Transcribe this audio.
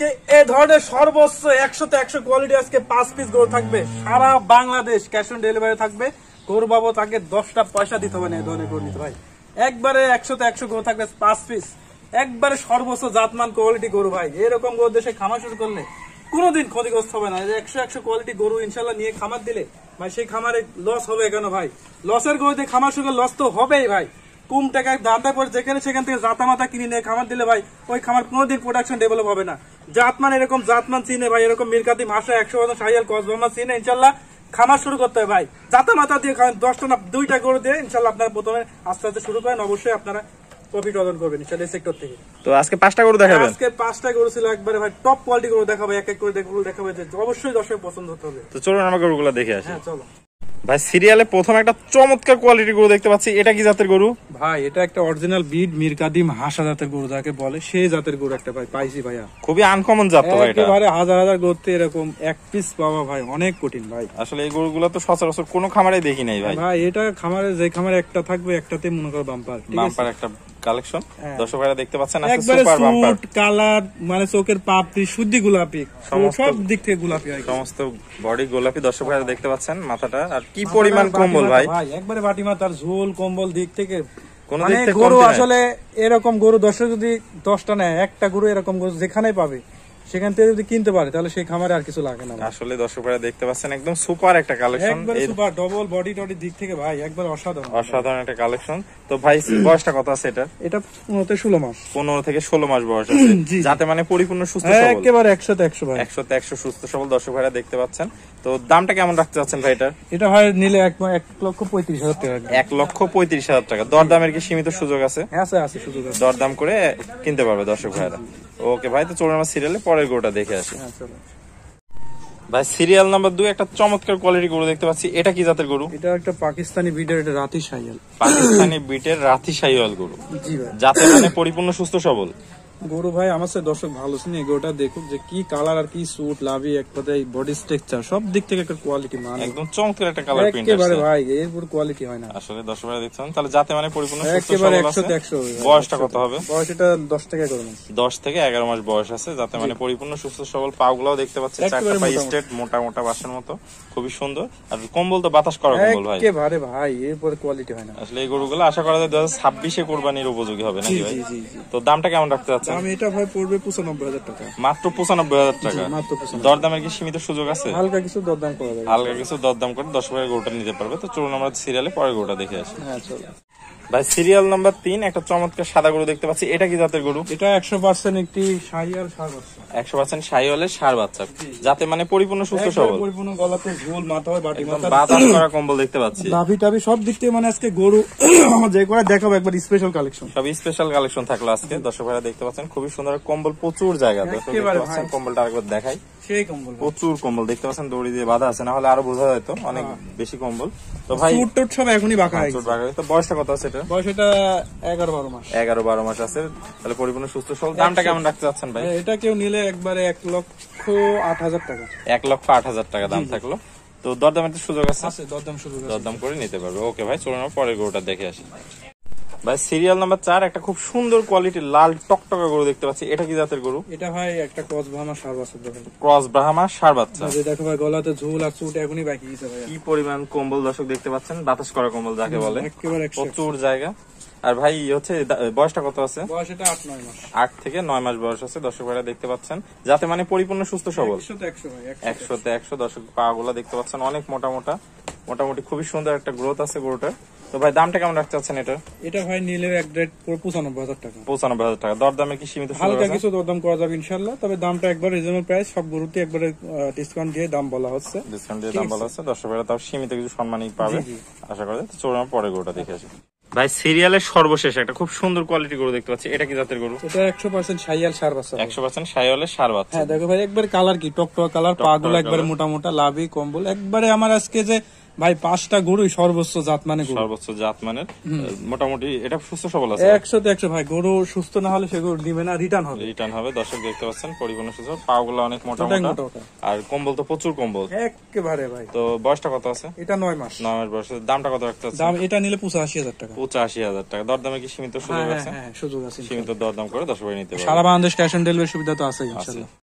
এই ধরনের সর্বোচ্চ 100 কোয়ালিটি আজকে 5 পিস গরু থাকবে, সারা বাংলাদেশ ক্যাশ অন ডেলিভারি থাকবে। গরু বাবদ তাকে 10টা পয়সা দিতে হবে না এই ধরনের গরু নিতে ভাই। একবারে 100 গরু থাকবে 5 পিস, একবারে সর্বোচ্চ জাতমান কোয়ালিটি গরু ভাই। এরকম গরু দেশে খামার শুরু করলে কোনোদিন ক্ষতিগ্রস্ত হবে না। 100 কোয়ালিটি গরু ইনশাল্লাহ নিয়ে খামার দিলে ভাই সেই খামারে লস হবে কেন ভাই? লসের গরুতে খামার শুরু লস তো হবেই ভাই। কম টাকায় দামটা পরে যেখানে সেখান থেকে জাতা মাতা কিনে নিয়ে খামার দিলে ভাই ওই খামার কোনোদিন প্রোডাকশন ডেভেলপ হবে না। জাতমান এরকম জাতমান চিনে ভাই, এরকম মিরকাতি ভাষা 100 শাহিয়াল কসবামা চিনে ইনশাল্লাহ খামার শুরু করতে হবে ভাই। জাতা মাতা দিয়ে খাবেন 10টা না 2টা গরু দিয়ে ইনশাল্লাহ আপনারা প্রথমে আস্তে আস্তে শুরু করেন, অবশ্যই আপনারা প্রফিট অর্জন করবেন ইনশাল্লাহ এই সেক্টর থেকে। তো আজকে 5টা গরু দেখাবেন? আজকে 5টা গরু ছিল একবারে ভাই টপ কোয়ালিটি গরু দেখাবো, এক এক করে গরু দেখাবো, অবশ্যই দর্শক পছন্দ হতে হবে। তো চলুন আমরা গরুগুলো দেখে আসি। হ্যাঁ চলো ভাই। সিরিয়ালে প্রথম একটা চমৎকার কোয়ালিটির গরু দেখতে পাচ্ছি, এটা কি জাতের গরু ভাই? এটা একটা অরিজিনাল বিড মিরকাদিম হাসা জাতের গরু যাকে বলে, সেই জাতের গরু একটা ভাই পাইছি ভাইয়া। খুবই আনকমন জাত তো ভাই। এটা একেবারে হাজার গরুতে এরকম এক পিস পাওয়া ভাই অনেক কঠিন ভাই। আসলে এই গরুগুলো তো সচরাচর কোনো খামারে দেখি নাই ভাই। ভাই এটা খামারে যে খামারে একটা থাকবে একটাতে মনে করো বাম্পার, বাম্পার একটা কালেকশন। দর্শক ভাইরা দেখতে পাচ্ছেন আজকে একবারে সুপার বাম্পার কালার, মানে চোখের পাপড়ি শুদ্ধি গোলাপি, সব দিক থেকে গোলাপি হয়, সমস্ত বডি গোলাপি। দর্শক ভাইরা দেখতে পাচ্ছেন মাথাটা আর কি পরিমাণ কম্বল ভাই, একবারে বাটি মাথার ঝোল কম্বল দিক থেকে কোন মানে দিক থেকে গরু আসলে এরকম গরু দর্শক যদি 10টা নেয়, একটা গরু এরকম গরু যেখানে পাবে সেখান থেকে যদি কিনতে পারে তাহলে সেই খামারে আর কিছু লাগে না। আসলে দর্শক ভাইরা দেখতে পাচ্ছেন একদম সুপার একটা কালেকশন, একবারে সুপার ডবল বডি টডি দিক থেকে ভাই একবার অসাধারণ একটা কালেকশন। তো ভাই বয়সটা কত আছে এটা? এটা 15 মাস, 15 থেকে 16 মাস বয়স আছে, যাতে মানে পরিপূর্ণ সুস্থ সবল, একেবারে 100 ভাই, 100 সুস্থ সবল। দর্শক ভাইরা দেখতে পাচ্ছেন। তো দামটা কেমন রাখতে চাচ্ছেন ভাই এটা? এটা ভাই নিলে 1,35,000 টাকা। 1,35,000 টাকা। দরদামের কি সীমিত সুযোগ আছে? আছে সুযোগ আছে, দরদাম করে কিনতে পারবে দর্শক ভাইরা। ওকে ভাই, তো চলুন আমরা সিরিয়ালে পরের গরুটা দেখে আসি। ভাই সিরিয়াল নাম্বার 2 একটা চমৎকার কোয়ালিটি গরু দেখতে পাচ্ছি, এটা কি জাতের গরু? এটা একটা পাকিস্তানি ব্রিডের, এটা রাতি শাহিয়াল, পাকিস্তানি ব্রিডের রাতি শাহিওয়াল গরু, জি ভাই, যাতে মানে পরিপূর্ণ সুস্থ সবল গরু ভাই। আমার সাথে দর্শক ভালো শুনে গরুটা দেখুক যে কি কালার আর কি সুট লাভি, এক কথায় বডি স্ট্রাকচার সব দিক থেকে একটা কোয়ালিটি, মানে একদম চমৎকার একটা কালার প্রিন্ট একেবারে ভাই এর পুরো কোয়ালিটি হয় না। আসলে দর্শকরা দেখছেন তাহলে যাতে মানে পরিপূর্ণ সুস্থ একেবারে সবল আছে। 100 বয়সটা কত হবে? বয়স এটা 10 থেকে 11 মাস, 10 থেকে 11 মাস বয়স আছে, যাতে মানে পরিপূর্ণ সুস্থ সবল। পাগুলাও দেখতে পাচ্ছেন চারটা পা স্ট্রেট, মোটা মোটা বাঁশের মতো, খুবই সুন্দর। আর কম্বল তো বাতাস করা কম্বল ভাই, একেবারে ভাই এরপরে কোয়ালিটি হয় না। আসলে এই গরুগুলো আশা করা যায় 2026 কোরবানির উপযোগী হবে নাকি ভাই? তো দামটা কেমন রাখতে যাচ্ছেন? আমি এটা ভাই পড়বে 95,000 টাকা, মাত্র 95,000 টাকা। দরদামের কি সীমিত সুযোগ আছে? হালকা কিছু দরদাম করা যাবে, হালকা কিছু দরদাম করে 10 টাকা গরুটা নিতে পারবে। তো চলুন আমরা সিরিয়ালে পরের গরুটা দেখে আসি। হ্যাঁ চলো ভাই সিরিয়াল নাম্বার 3 একটা চমৎকার সাদা গরু দেখতে পাচ্ছি, এটা কি জাতের গরু? এটা 100% একটি শাহিয়াল ষাঁড় বাচ্চা, 100% শাহিওয়ালের ষাঁড় বাচ্চা, যাতে মানে পরিপূর্ণ সুস্থ সবল, পরিপূর্ণ গলাতে ঝোল, মাথা হয় বাটি মাথা, বাতাস করা কম্বল দেখতে পাচ্ছি, লাভি টাভি সব দিক থেকে মানে আজকে গরু যে করে দেখাবো একবার স্পেশাল কালেকশন, সব স্পেশাল কালেকশন থাকলো আজকে। দর্শক ভাইরা দেখতে পাচ্ছেন খুবই সুন্দর কম্বল, প্রচুর জায়গা। দর্শক দেখতে পাচ্ছেন কম্বলটা আরেকবার দেখাই, সেই কম্বল প্রচুর কম্বল দেখতে পাচ্ছেন, দড়ি দিয়ে বাঁধা আছে, না হলে আরো বোঝা যেত অনেক বেশি কম্বল। তো ভাই চুট সব এখনই বাঁকা হয়ে গেছে। তো বয়সটা কত আছে এটা? বয়স এটা 11-12 মাস, 11-12 মাস আছে, তাহলে পরিপূর্ণ সুস্থ সবল। দামটা কেমন রাখতে চাচ্ছেন ভাই? এটা কেউ নিলে একবারে 1,08,000 টাকা, 1,08,000 টাকা দাম থাকলো। তো দরদামের তো সুযোগ আছে? দরদাম করে নিতে পারবে। ওকে ভাই, চলুন আমরা পরের গরুটা দেখে আসি। ভাই সিরিয়াল নাম্বার 4 একটা খুব সুন্দর কোয়ালিটির লাল টকটকা গরু দেখতে পাচ্ছি, এটা কি জাতের গরু? এটা ভাই একটা ক্রস ব্রাহ্মা ষাঁড় বাচ্চা, ক্রস ব্রাহ্মা ষাঁড় বাচ্চা। দেখো ভাই গলাতে ঝুল আর চুট এখনই বাকি গেছে ভাই, কি পরিমাণ কম্বল দর্শক দেখতে পাচ্ছেন, বাতাস করা কম্বল যাকে বলে, একেবারে প্রচুর জায়গা। আর ভাই হচ্ছে বয়সটা কত আছে? বয়স এটা 8-9 মাস, 8 থেকে 9 মাস বয়স আছে। দর্শক ভাইরা দেখতে পাচ্ছেন যাতে মানে পরিপূর্ণ সুস্থ সবল, 100-100। দর্শক পা গুলা দেখতে পাচ্ছেন অনেক মোটা মোটা, মোটামুটি খুবই সুন্দর একটা গ্রোথ আছে গরুটার। তো ভাই দামটা কেমন রাখতে চাচ্ছেন এটা? এটা ভাই নিলে এক রেট 95,000 টাকা, 95,000 টাকা। দরদামে কি সীমিত? হালকা কিছু দরদাম করা যাবে ইনশাআল্লাহ, তবে দামটা একবার রিজনেবল প্রাইস, সব গরুতে একবারে ডিসকাউন্ট দিয়ে দাম বলা হচ্ছে, দর্শক ভাইরা তাও সীমিত কিছু সম্মানই পাবে আশা করা যায়। চলুন আমরা পরে গরুটা দেখে আসি। ভাই সিরিয়ালের সর্বশেষ একটা খুব সুন্দর কোয়ালিটি গরু দেখতে পাচ্ছি, এটা কি জাতের গরু? এটা 100% শাহিয়াল ষাঁড় বাচ্চা, 100% শাহিওয়ালের ষাঁড় বাচ্চা। হ্যাঁ দেখো ভাই একবার কালার কি টকটক কালার, পা গুলো একবারে মোটা মোটা, লাভি কম্বল একবারে। আমার আজকে যে ভাই 5টা গরুই সর্বোচ্চ জাত মানে, সর্বোচ্চ জাত মানের, মোটামুটি এটা সুস্থ সবল আছে, 100-100 ভাই। গরু সুস্থ না হলে সে গরু দিবে না, রিটার্ন হবে। দর্শক দেখতে পাচ্ছেন পরিপূর্ণ সুস্থ, পা গুলো অনেক মোটা মোটা, আর কম্বল তো প্রচুর কম্বল একেবারে ভাই। তো বয়সটা কত আছে? এটা 9 মাস, 9 মাস বয়স। দামটা কত রাখতে আছে? দাম এটা নিলে 85,000 টাকা, 85,000 টাকা। দরদামে কি সীমিত সুযোগ আছে? হ্যাঁ সুযোগ আছে, সীমিত দরদাম করে 10 নিতে পারবে। সারা বাংলাদেশ ক্যাশ অন ডেলিভারি সুবিধা তো আছে ইনশাআল্লাহ।